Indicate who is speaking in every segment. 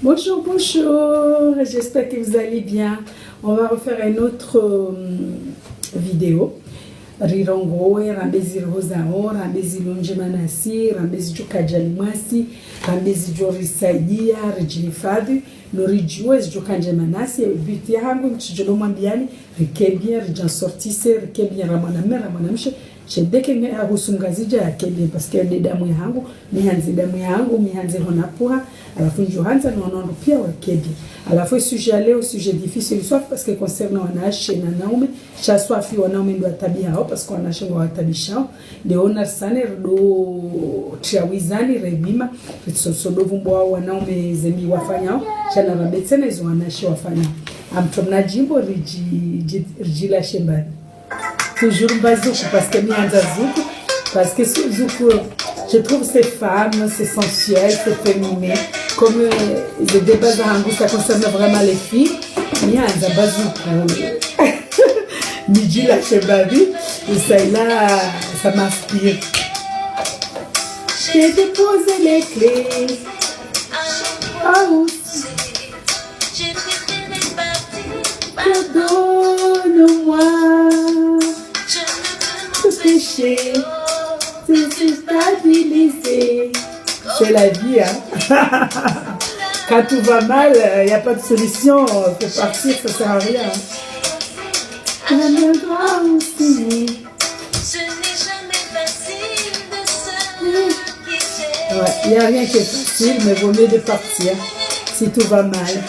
Speaker 1: Bonjour, bonjour, j'espère que vous allez bien. On va refaire une autre vidéo. Rirongo, rambezi rozao, rambezi lonjemanasi, rambezi jokajalimasi, rambezi jorisaidia, rijihifadhi, norijue zijokanjemanasi, biti yangu mchijodomwambiani, rikebia, rijansortise, rikebia ramonamshe, shedeke nge agusungazija ya kebia, paske ni damu yangu, mihanzi honapuha, alafu njohanza nonondo pia wa kebia. Alafu sujet ya leo, sujet difficile soif parce que concernant wanashe na naume, cha swafi wanaume ndo tabia hao parce que wanashe wa tabishao, leona sana do triawizani rebima, sodo vumbo wao wanaume zemi wafanyao, chana rabetsena hizo wanashe wafanyao. Amtomna jimbo rijila shembani. Toujours bazoukou parce que mianza zoukou, parce que zoukou, je trouve ces femmes, c'est sensuel, c'est féminin. Comme le débat de ça concerne vraiment les filles, mianza bazoukou. Midi la chebabi, et ça là, ça m'inspire. J'ai déposé les clés. Oh, pardonne-moi. Péché, c'est stabilisé. C'est la vie, hein. Quand tout va mal, il n'y a pas de solution. Pour partir, ça ne sert à rien.
Speaker 2: Ce n'est jamais facile de se quitter.
Speaker 1: Ouais, il n'y a rien qui est facile, mais vaut mieux de partir si tout va mal.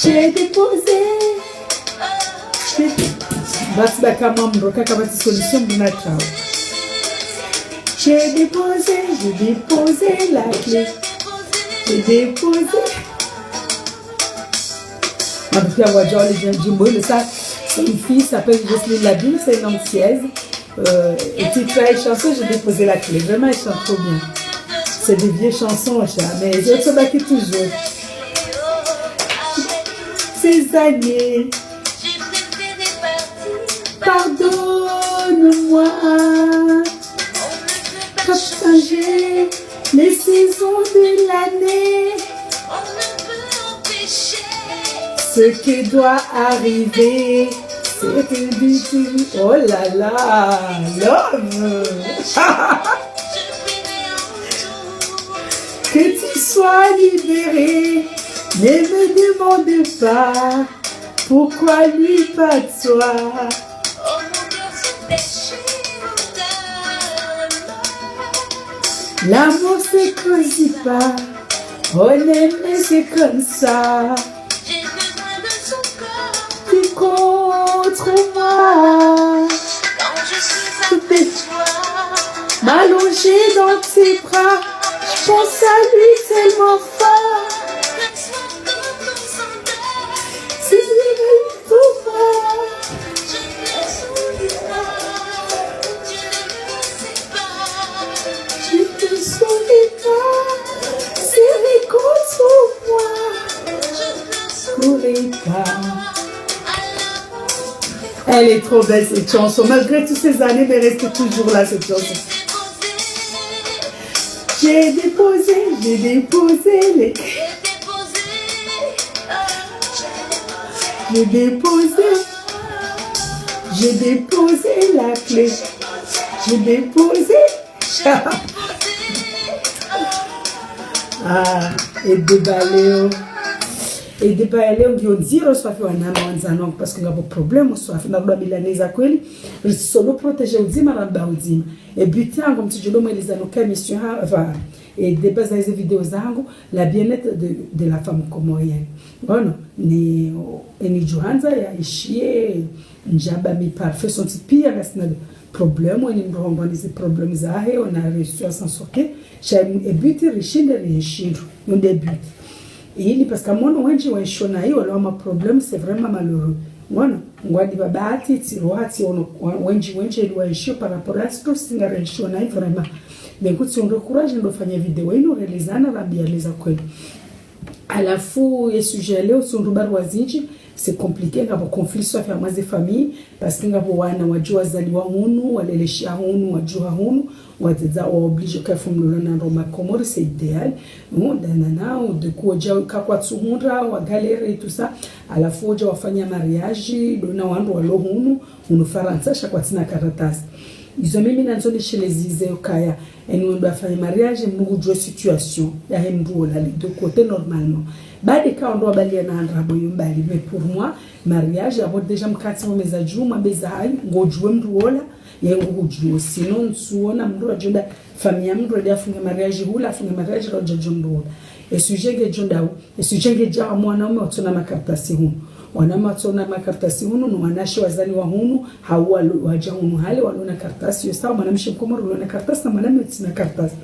Speaker 1: J'ai déposé. J'ai déposé la clé. J'ai déposé. En tout cas, c'est une fille, s'appelle Jocelyne Labine, c'est une ancienne. Et titre et chanson, j'ai déposé la clé. Vraiment, elle chante trop bien. C'est des vieilles chansons, mais je se bats toujours. Ces années. Pardonne-moi, pas changer les saisons de l'année.
Speaker 2: On ne peut empêcher
Speaker 1: ce qui doit arriver, c'est que du tout. Oh là là, love. Que tu sois libéré, ne me demande pas pourquoi lui pas de soi.
Speaker 2: Oh mon cœur se péché
Speaker 1: L'amour c'est cosy pas, on aime c'est comme ça.
Speaker 2: J'ai besoin de son corps.
Speaker 1: Tu contre moi,
Speaker 2: Quand je suis avec toi,
Speaker 1: m'allonger dans tes bras, je pense à lui tellement fort.
Speaker 2: le soir comme au sondage,
Speaker 1: C'est lui pour moi.
Speaker 2: je ne souris pas. Tu ne me sais pas.
Speaker 1: Je te souris pas, serré contre moi.
Speaker 2: Je ne
Speaker 1: Souris pas. Elle est trop belle cette chanson, malgré toutes ces années, mais reste toujours là cette chanson. J'ai déposé les clés. J'ai déposé la clé. J'ai déposé. Ah, et déballer. Et déballer, on dit soit fait un amant parce qu'on a des problèmes, soit fait dans la milanese à quoi il solo protéger aux dîmes à la baudime. Et but comme tu dis le mot les anoka mission enfin et débat des vidéos zango la bien-être de la femme comorienne. Bon, ni Johanza ya ishie njaba mi parfait son pire reste na problème on est vraiment des problèmes zahe on a réussi à s'en sortir. Et but richinde richinde on début. Et parce que moi wengi waishona hiyo wala ma problème c'est vraiment malheureux. Voilà, ngwadi babati tirohati ono wengi waishio par rapport à ce que singa waishona vraiment. Mais écoute, si on recourage ndo fanya video ino realizana rabia leza kweli. Alafu ya sujet leo sundubaru wazinji c'est compliqué ngabo conflit soit faire maze famille parce que ngabo wana wajua zaliwa hunu waleleshia hunu wajua hunu wazeza oblige ka fumlo na Roma Comore c'est idéal danana ou de koja kakwa tsumura wa galère et tout ça à la fois ja wafanya mariage dona wandu walo hunu Faransa shakwa tina karatasi izo mimi nanzoni shelezize ukaya eni ndo afanya mariage mnugujwe situation ya hemruo la de côté normalement badi ka ndo balia na ndrabo yumbali mais pour moi mariage abo déjà mkati mo meza juma beza hai ngojwe mruola yengu ujue sinon suona mru ajonda famille mru dia funga mariage hula funga mariage roja jumruola et sujet ge jonda et sujet ge ja mwanaume otona makaratasi hunu wanama tsona makaratasi hunu no wanashi wazali wa hunu hawa waja hunu hali walona karatasi yosawa mwanamshe Mkomoro walona karatasi na mwanamwe tina karatasi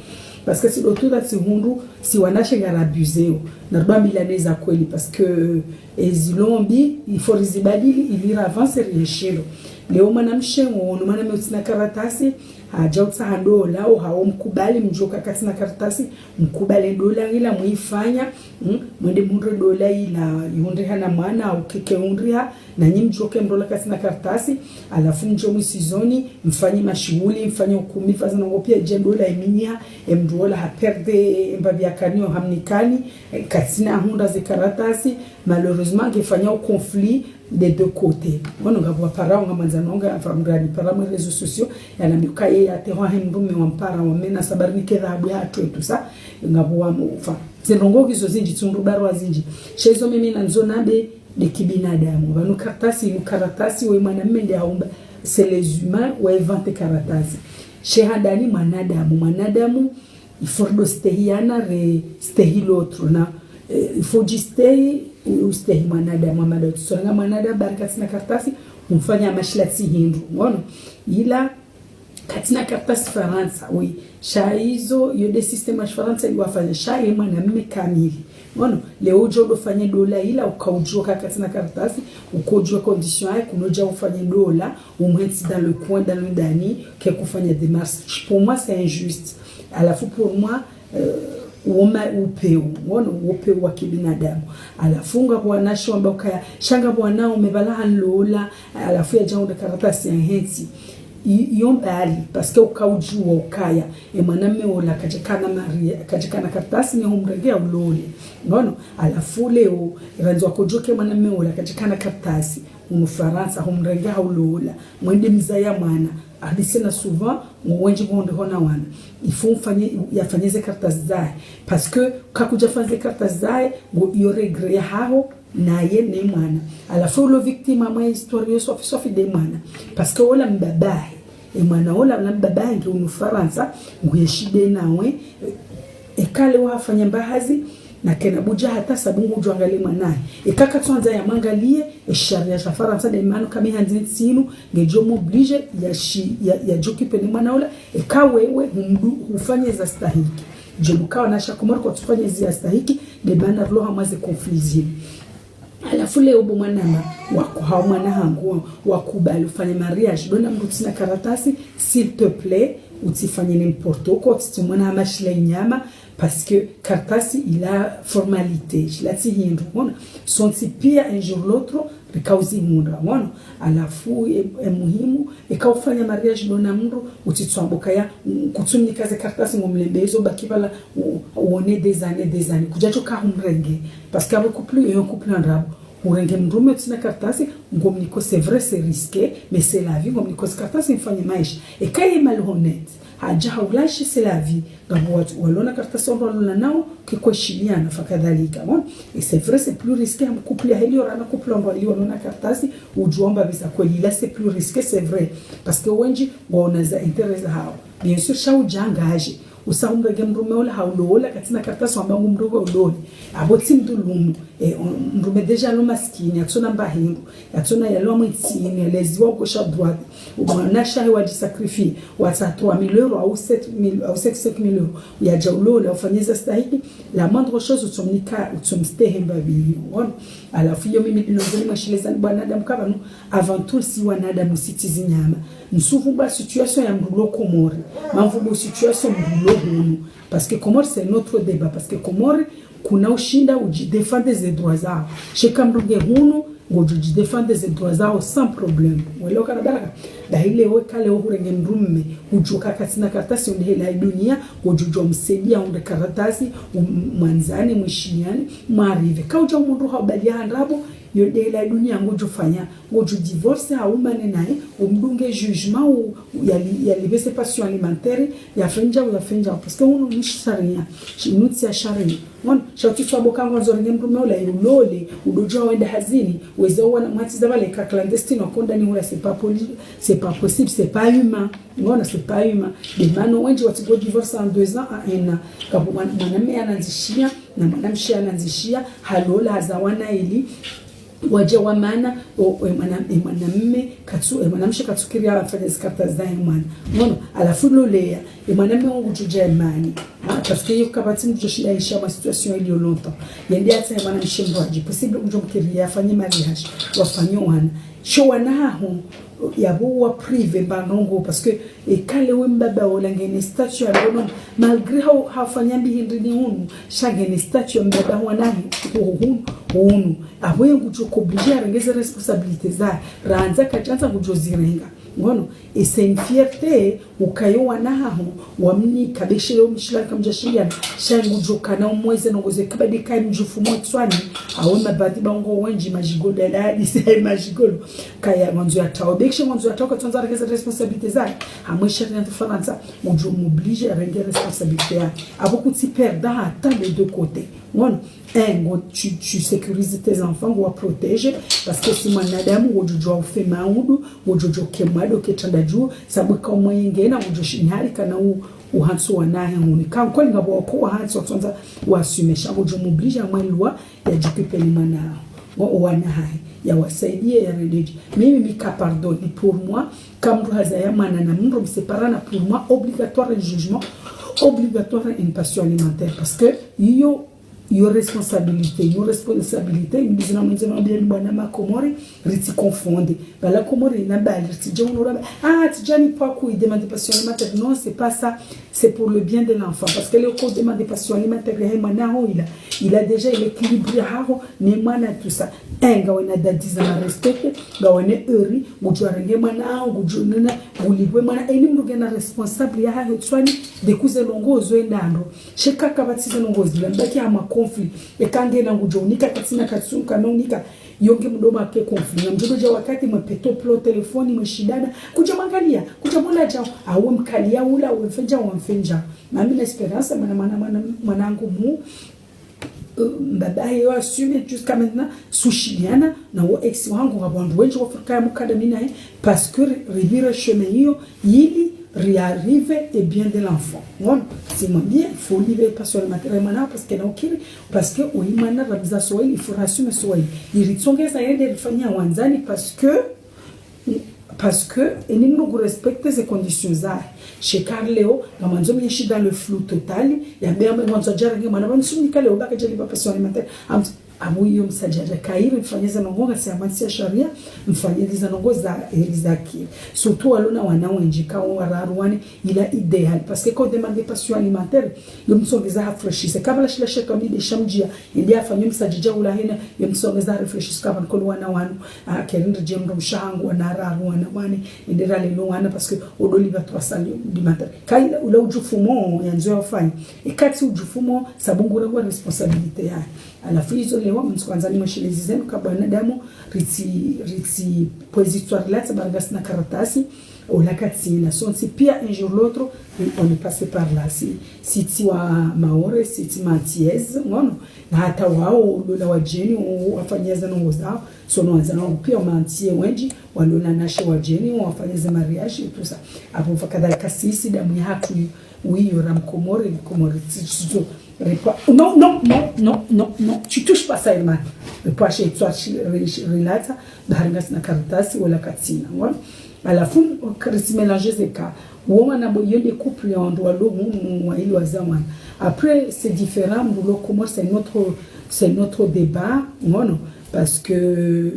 Speaker 1: parce que si l'autre si hundu si wanashi garabuseo na rba milaneza kweli parce que ezilombi il faut rizibadili ili avance rieshiro leo mwanamshe wono mwanamwe tina karatasi haja utsaha dola au hao mkubali mjoka katina karatasi mkubali dola ila muifanya mwende mundre dola ila yundriha na mwana au keke undriha na nyi mjoke mdola katina karatasi alafu mjo mwisizoni mfanyi mashughuli mfanyi ukumi fazana ngopia je dola iminia mdola haperde mbabi akanio hamnikani katina hunda ze karatasi malheureusement gefanya au conflit des deux côtés. On a vu parents on a manzanonga famgrani parents les réseaux sociaux yana mikaye atewa hemrume wa mpara wa mena sabarnike dhabu ya tu tout ça ngabwa enfin zinongo kizo zinji tsundubarwa zinji shezo mimi nanzona be de kibinadamu banu karatasi we mwanamume ndio aumba c'est les humains ou inventer karatasi shehadani manadamu il faut dostehiana re stehi l'autre na il faut jistehi ustehi mwanadamu amado tsonga mwanadamu barakatina karatasi umfanya mashlati hindu ngono ila katina karatasi Faransa oui shaizo yode system ya Faransa iwafanya shai mwanamume kamili ngono leo jodo fanye dola ila ukaujoka katina karatasi ukojua condition yake kunoja ufanye dola umweti dans le coin dans le dani ke kufanya démarche pour moi c'est injuste à la fois pour moi upeu wa kibinadamu alafunga bwanashi ambao kaya shanga bwanao umebala lola alafu ya jaunda karatasi ya heti yombali parce que ukaujua ukaya mwaname ola kajikana karatasi ni umregea ulole ngono alafu leo ranzo akojoke mwaname ola kajikana karatasi Faransa umregea ulola mwende mzaya mwana adisena souvent mwenje bonde hona wana il faut yafanyeze karatasi zae parce que kakuja fanze karatasi zae yo regret hao naye ne mwana alafu lo victime ama histoire sofi de mwana parce que wala mbabaye mwana wala na mbabaye ndio Faransa nguyeshide nawe ekale wafanya mbahazi na kena buja hata sabungu juangalie mwanae ekaka twanza ya mangalie sharia ya Faransa de mano kama hanzi sinu ngejo oblige ya jokipe ni mwanaola ekawewe ufanye za stahiki je mkao na shakomoro kwa tufanye za stahiki de bana roha maze conflict alafu leo mwanama wako hao mwana hangu wakubali ufanye mariage dona mrutina karatasi s'il te plaît utifanye n'importe quoi tu mwana amashile nyama parce que karatasi il a formalité jilati hindu mwana sonti pia un jour l'autre rikauzi munda mwana alafu muhimu ikaufanya mariage dona mru utitswamboka ya kutumika za karatasi ngomlembezo bakibala uone des années kujacho ka umrenge parce que avec couple ndrabo urenge mrume tina karatasi ngomniko c'est vrai c'est risqué mais c'est la vie ngomniko karatasi mfanye maisha ekaye malhonnête haja haulashi c'est la vie ngabo watu walona karatasi walona nao kikoshiliana fakadhalika bon et c'est vrai c'est plus risqué un couple ya helio rana couple walona karatasi ujuomba bisa kweli là c'est plus risqué c'est vrai parce que wengi waonaza interest hao bien sûr shaujangaje usaumrege mrume ola haulola katina karatasi wambangu mrume uloli aboti mdulumu mrume deja lo maskini atsona mbahingu atsona yalo mwitini leziwa gauche droite ubonasha wa sacrifice wa 3000 € au 7000 au 5000 € ya jaulola ufanyeza stahiki la moindre chose utomnika utomstehe mbabili alafu hiyo mimi dinozoni mashilezani bwanadamu kabano avant tout si wanadamu sitizi nyama msuvumba situation ya mrulo Komori mamvubo situation mrulo hunu parce que Komori c'est notre débat parce que Komori kuna ushinda ujidefendre des droits zao sheka mruge hunu ngojuji défendre ses droits zao sans problème welo kana baraka da ile weka leo hurenge mrumme ujuka katina karatasi unde la dunia ngojujo msaidia unde karatasi mwanzani mwishiniani marive kauja umundu habalia handabo yo de la dunia ngojufanya ngoju divorce haumane naye umdunge jugement ou ya libese passion alimentaire ya fenja parce que on ni sharia chinuti ya sharia on shatu twaboka ngwanzo ngem mrume ola yulole udojo wenda hazini weza wana matiza vale ka clandestine konda ni ula c'est pas possible c'est pas humain ngona c'est pas humain de mano wengi watigo divorce en 2 ans à 1 an kapo mwanamke ananzishia na mwanamke ananzishia halola hazawana ili waje wa maana mwanamume mwanamke katukiria afanye zikata za mwana ngono alafu lolea mwanamume wangu tuje imani parce que yokabati mjoshia isha ma situation ili longtemps yende hata mwanamke mwaji possible mjomkiria afanye mariage wafanye wana sho wanaho yabo wa privé banongo parce que kale wembaba olangene statue abono malgré hafanya bihindini hunu shagene statue mbaba wanahi hunu aboye nguchoko obligé arengeze responsabilité za ranza kachanza kujozirenga ngono et c'est une fierté ukayo wanaho wamni kabeshele umshila kamjashilia shangu jokana umweze nongoze kabadika mjufu motswani awe mabati bango wenji majigoda dadi sai majigolo kaya mwanzo ya taobekishe mwanzo ya toka tonza regeza responsabilité za amwesha rien de France mwanzo m'oblige à rendre responsabilité abo kuti perdre à les deux côtés ngono tu sécurises tes enfants ou protéger parce que si mwanadamu wojujwa ufema udu wojojo kemado ketanda juu sababu kwa mwingine wojoshinyali kana uhansu wanahe nguni kwa kweli ngabo kwa hansu tonza wasumesha wojo m'oblige à mwelwa ya jukipeni mana wanahe ya wasaidie ya redeji mimi mika pardon pour moi comme hazaya mana na mro séparana pour moi obligatoire le jugement obligatoire une passion alimentaire parce que yo responsabilité nous disons maintenant bien bwana makomori riti confondre bala komori na bali riti jonora tijani pas quoi demande passion alimentaire non c'est pas ça c'est pour le bien de l'enfant parce que le cause demande passion alimentaire il a déjà l'équilibre hao ni mwana tout ça nga wana dadiza na respect nga wana eri mujwarenge mwana ngujunana ulibwe mwana eni mrugena responsable ya hayo tswani de kuze longozo endando shekaka batize longozo ndaki ama conflit ekangena ngujonika katina katsunka nonika yonge mdoma ke conflit na mjojo wakati mpeto plo telefoni mshidana kuja mangalia kuja mula jao awe mkalia ula wamfenja mami na esperance mwanangu mu mbadaye assume jusqu'à maintenant sushiliana na wo ex wangu wabandu wengi wafika mukadami naye parce que revire chemin hiyo ili réarrive et bien de l'enfant bon c'est moi bien il faut livrer pas sur le matériel maintenant parce que parce que uimana rabza soil il faut assumer soil iritsongeza yende rifanya wanzani parce que il nous respecte ces conditions là chez Carleo na mwanzo myeshi dans le flou total ya mbea mwanzo jarenge mwana wansunika leo baka jali papa soil alimentaire abu hiyo msajaja kairi mfanyeza nongoga siamansi ya sharia mfanyeza nongoza elizaki surtout alona wanaoenjika wararuane ila ideal parce que quand demande passion alimentaire yo msongeza refresh kabla shila sheka mide shamjia ili afanye msajaja ula hina yo msongeza refresh kabla kwa wanu akerinde jemro mshangu wanararuane wane indira lelo wana parce que odoli va 300 alimentaire kaila ula ujufumo yanzo yafanya ikati ujufumo sabungura kwa responsabilité ya alafu hizo leo msikwanza ni mshilizi zenu kabla na damu riti positoire là tabargas na karatasi au la katina son si pia un jour l'autre on est passé par là si tiwa maore si timatiez ngono na hata wao lola wajeni wafanyeza nongozao sono wazana pia mantie wengi walona nashe wajeni wafanyeza mariage tout ça hapo fakadhalika sisi damu ya hatu wiyo ramkomori tito non, tu touches pas ça, Irman. Le poche est soit relata, barangas na karatasi ou la katina. À la fin, quand tu mélanges ces cas, woman a boyé des couples en droit l'eau, il was zaman. Après, c'est différent, comment c'est notre débat, non, parce que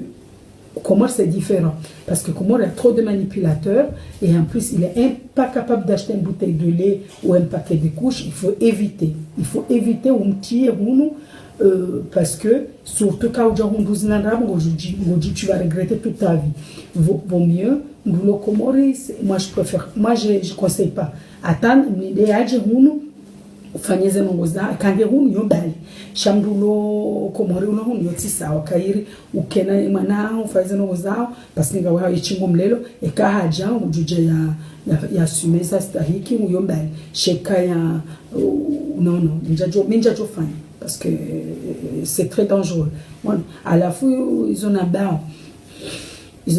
Speaker 1: comment c'est différent parce que comment il y a trop de manipulateurs et en plus il est pas capable d'acheter une bouteille de lait ou un paquet de couches il faut éviter un petit parce que surtout quand tu as tu vas regretter toute ta vie. Vaut mieux ndulo komori. Moi je préfère, moi je conseille pas attendre l'idéal hunu ufanyeze mongoza kange hunu yobali shamdulo komori uno hunu yoti sawa kairi ukena mwana ufaize mongoza parce nga wa yichingo mlelo ekahaja ujuje ya sumeza stahiki uyombali sheka ya non minja jo fanya parce que c'est très dangereux. Bon, à la fois ils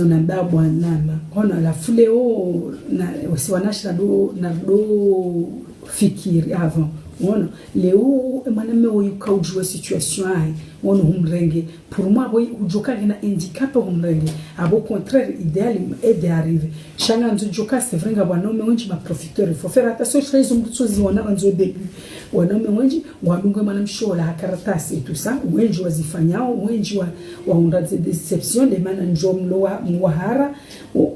Speaker 1: ont un bwanama ona la fuleo na wasiwanasha na do fikiri avant ona leo mwaname oyuka ujua situation ai ona humrenge pour moi oui ujoka na handicap humrenge abo contraire idéal est d'arriver changa nzojoka c'est vrai nga bwanaume wengi ma profiteur il faut faire attention chez les mbusozi wana nzo début wanaume wengi wadunga mwanamshola karatasi tout ça wengi wazifanyao wengi waundaze deception de maana njomlo mwahara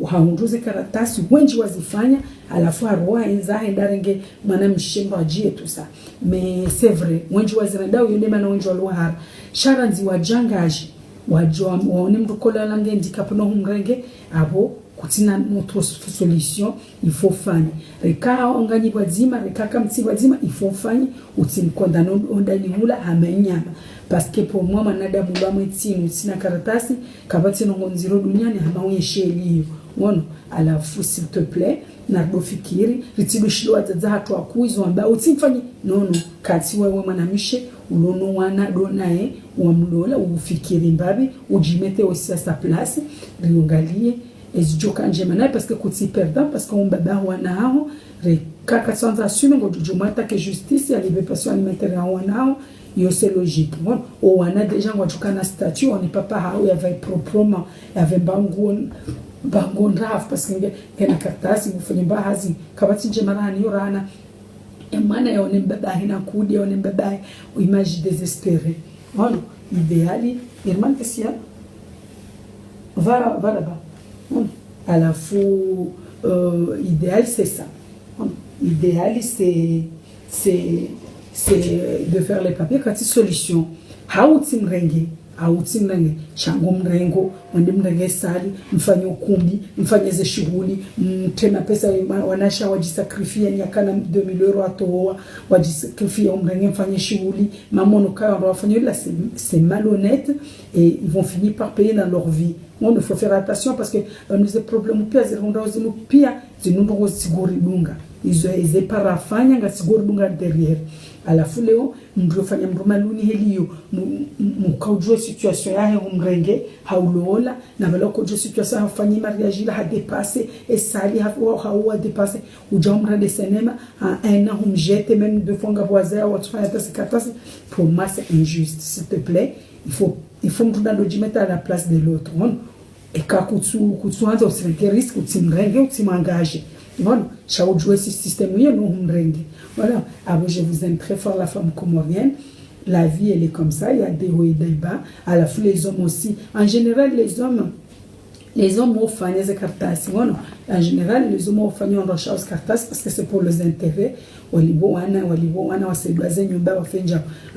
Speaker 1: haunduze karatasi wengi wazifanya alafu aroa enza endarenge mwanamshemba ajie tout ça mais c'est vrai wengi waziranda uyende maana wengi walwahara sharanzi wajangaji wajwa waone mrukola lange handicap no humrenge abo kutina notre solution il faut fanya reka onganyi bazima reka kamtsi bazima il faut fanya utimkonda ondani hula amenyama parce que pour moi manada bula mwetini sina karatasi kabati nongonziro duniani hamaonyesheli ngono alafu s'il te plaît nardo fikiri ritibishilo ataza hatu akuizo ambao utimfanyi nono kati wewe mwanamishe ulono wana donae wamlola ufikiri mbabi ujimete aussi à sa place riungalie ezijoka njema parce que kuti perdant parce qu'on baba wanao re kaka sans assumer ngojumata que justice ya libération alimentaire wanao yo c'est logique bon o wana déjà ngojuka na statut on n'est pas hao ya vai proprement ya bangon grave parce que ngena kartasi kufanya bahazi kabati jemarani yorana emana yone baba hina kudi yone baba image désespérée bon idéali irman kesia va là-bas. À la fois, idéal c'est ça. Idéal c'est de faire les papiers quand il solution. Hautim renge chango mrengo mwende mrenge sali mfanye ukumbi mfanye ze shughuli tena pesa wanasha wajisakrifia nyakana 2000 euro atoa wajisakrifia mrenge mfanye shughuli mamono kaya wafanye là c'est malhonnête et ils vont finir par payer dans leur vie. On il faut faire attention parce que nous avons problème pia zirunda zinu pia zinungo siguri dunga izo parafanya nga siguri dunga derrière à la fuleo mndofanya mrumaluni heliyo mkaujua situation yahe umrenge haulola na baloko jo situation hafanyi mariage la dépasser et sali hawa dépasser ujamra de cinéma un an jette même de fonga voisin ou tu fais ça catastrophe pour moi c'est injuste s'il te plaît il faut me donner le mettre à la place de l'autre et quand tu anza usiweke risk utimrenge utimengage bon chao jouer ce système là nous umrenge voilà alors je vous aime très fort la femme comorienne. La vie elle est comme ça, il y a des hauts et des bas. À la fois les hommes aussi, en général les hommes ont fait des cartas. En général les hommes ont fait une recherche cartas parce que c'est pour les intérêts. En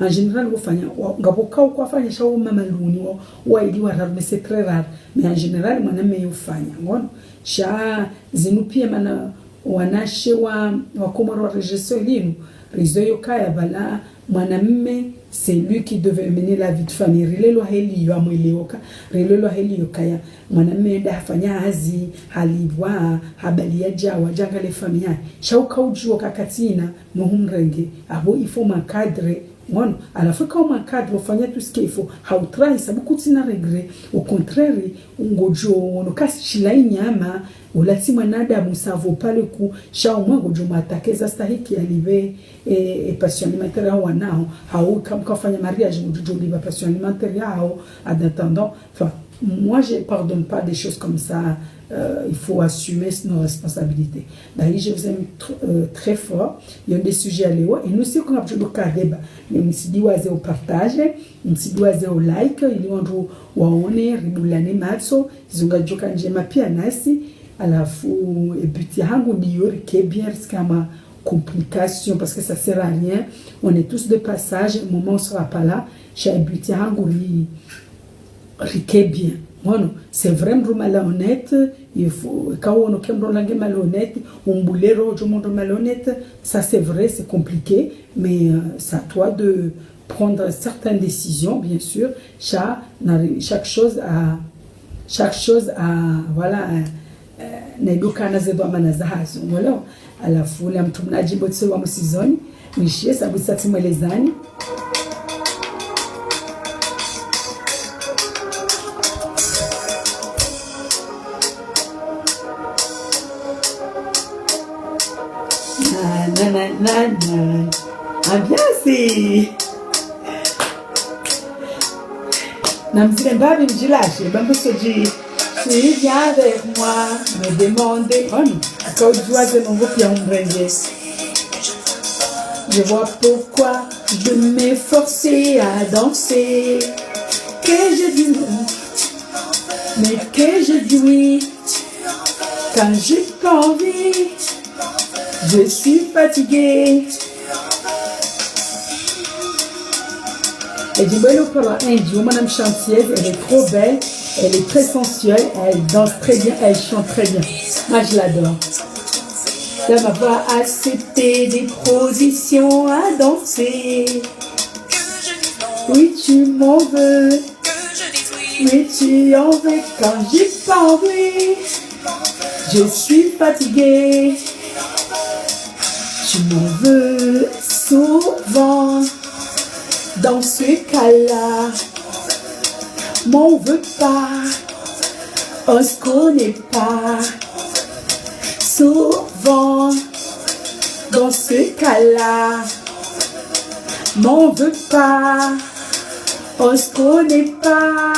Speaker 1: général vous fanya ngaboka kwa fanya shawo mama luni wa ili wa mais c'est très rare mais en général mwanaume yufanya ngono sha zinupia mana wanashe wa komoro rejeso linu rizoyo kaya bala mwanamume c'est lui qui devait mener la vie de famille rilelo heli yo amwelioka rilelo heli yo kaya mwanamume nda fanya hazi halibwa habali ya jawa jangale famille shauka ujua kakatina muhumrenge abo il faut m'encadrer. Bon, à la fois quand on cadre, on fait tout ce qu'il faut. How try, ça beaucoup de regret. Au contraire, on casse chilaini ama, ou la timanada, ça vaut pas le coup. Cha au moins, on m'attaque ça stahi qui arrive et passion alimentaire ou anao. How comme quand on fait un mariage, on dit passion alimentaire ou en attendant. Enfin, moi je pardonne pas des choses comme ça. Il faut assumer nos responsabilités. D'ailleurs, je vous aime très fort. Il y a des sujets à l'éo. Et nous, si on a besoin de carréba, nous si doisez au partage, nous si doisez au like, il y a un jour où on est ribulane matso, ils ont gagné quand j'ai ma pianasi, à la fois et puis hangu diyor qui est bien kama complications, parce que ça sert à rien. On est tous de passage, au moment où on ne sera pas là, j'ai habité à Angouri, riquet bien. Bon, c'est vraiment malhonnête. Il faut, quand on est malhonnête, on boulait au monde malhonnête, ça c'est vrai, c'est compliqué, mais c'est à toi de prendre certaines décisions, bien sûr. Chaque chose a voilà, naidukana zedu amanaza hazo ngolo alafu la mtu mnaji botse wa msizoni nishie sabu sati mwelezani na ambiance na mzile mbabi mjilashe bambo soji tu viens avec moi me demander quand je vois mon groupe y a je vois pourquoi je m'efforcer à danser que je dis mais que je dis oui quand j'ai pas envie je suis fatiguée. Et du bel opéra indien, madame chanteuse, elle est trop belle, elle est très sensuelle, elle danse très bien, elle chante très bien. Moi je l'adore. Elle m'a pas accepté des positions à danser. Oui tu m'en veux, oui tu en veux quand j'ai pas envie. Je suis fatiguée. Tu m'en veux souvent. Dans ce cas-là, m'en veux pas, on se connaît pas. Souvent, dans ce cas-là, m'en veux pas, on se connaît pas.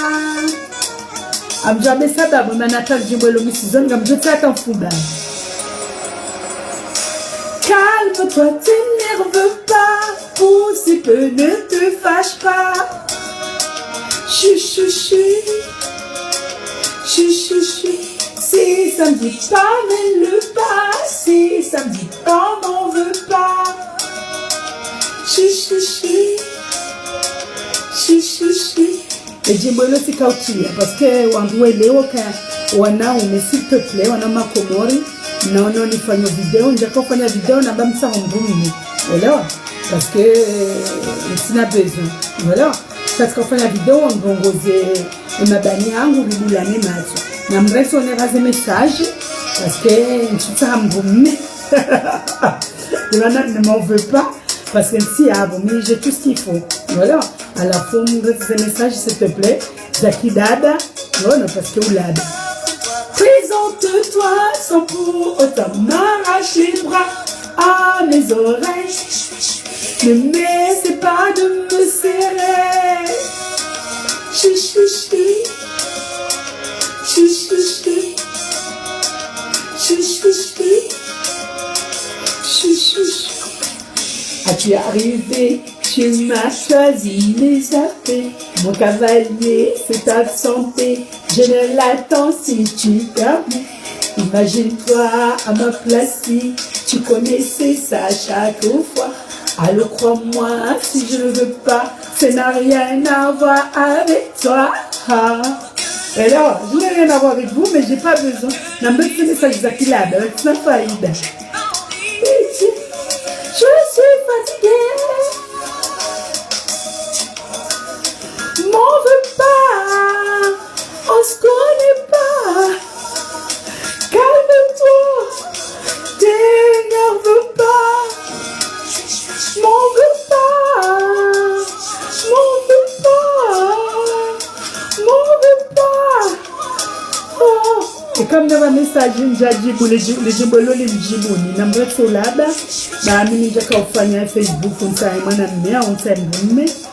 Speaker 1: Amjabe sada bonanata jimbolo misizon gamjota tanfuba. Calme-toi, t'énerve pas, pour si peu ne te fâche pas. Chut. Si ça me dit pas, mets-le pas. Si ça me dit pas, m'en veux pas. Chut. Et jimbolo c'est kautia parce que wanduwe leo ka wana s'il te plaît wana makomori naona nifanye video njakofanya video na bamsa mbumini voilà parce que sina besoin voilà parce qu'on fait la vidéo on bongoze mabani yangu bibulane macho na mreso ne raze message parce que nchita mbumini ne m'en veux pas parce que si mais j'ai tout ce qu'il faut voilà à la fin de ce message s'il te plaît Zaki Dada voilà parce que oulada présente-toi sans pour autant m'arracher les bras à mes oreilles ne m'essaie pas de me serrer chut as-tu arrivé, tu m'as choisi mes affaires. Mon cavalier s'est absenté, je ne l'attends si tu permets. Imagine-toi à ma place si tu connaissais ça chaque fois. Alors crois-moi, si je ne veux pas, ça n'a rien à voir avec toi. Et là, je n'ai rien à voir avec vous, mais j'ai pas besoin. Je suis fatiguée. M'en veux pas. On se connaît pas. Calme-toi. T'énerve pas. M'en veux pas. M'en veux pas. M'en veux pas. Oh. Et comme dans ma message, j'ai dit pour les jimbolo les jiboni, n'importe quoi là-bas, bah mimi j'ai qu'à faire Facebook, on s'aime, on s'aime,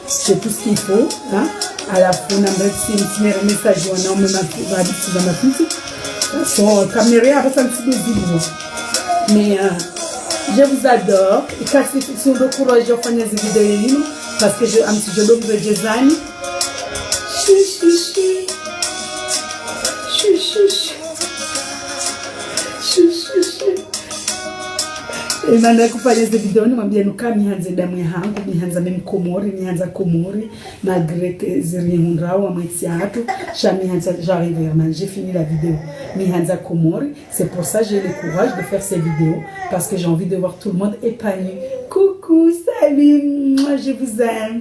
Speaker 1: c'est tout ce qu'il faut, hein. À la fin, n'importe si un message, on a même va dire dans ma petite, son caméra avec un petit vidéo. Mais je vous adore. Et quand c'est sur le courage, je fais des vidéos parce que je donne des années. Emana kufanya hizo video nimwambia nuka mihanze damu yangu mihanza memkomori mihanza komori malgré que zirihundrao amwitsi hatu cha mihanza j'arrive vraiment j'ai fini la vidéo mihanza komori c'est pour ça j'ai le courage de faire ces vidéos parce que j'ai envie de voir tout le monde épanoui. Coucou, salut, moi je vous aime.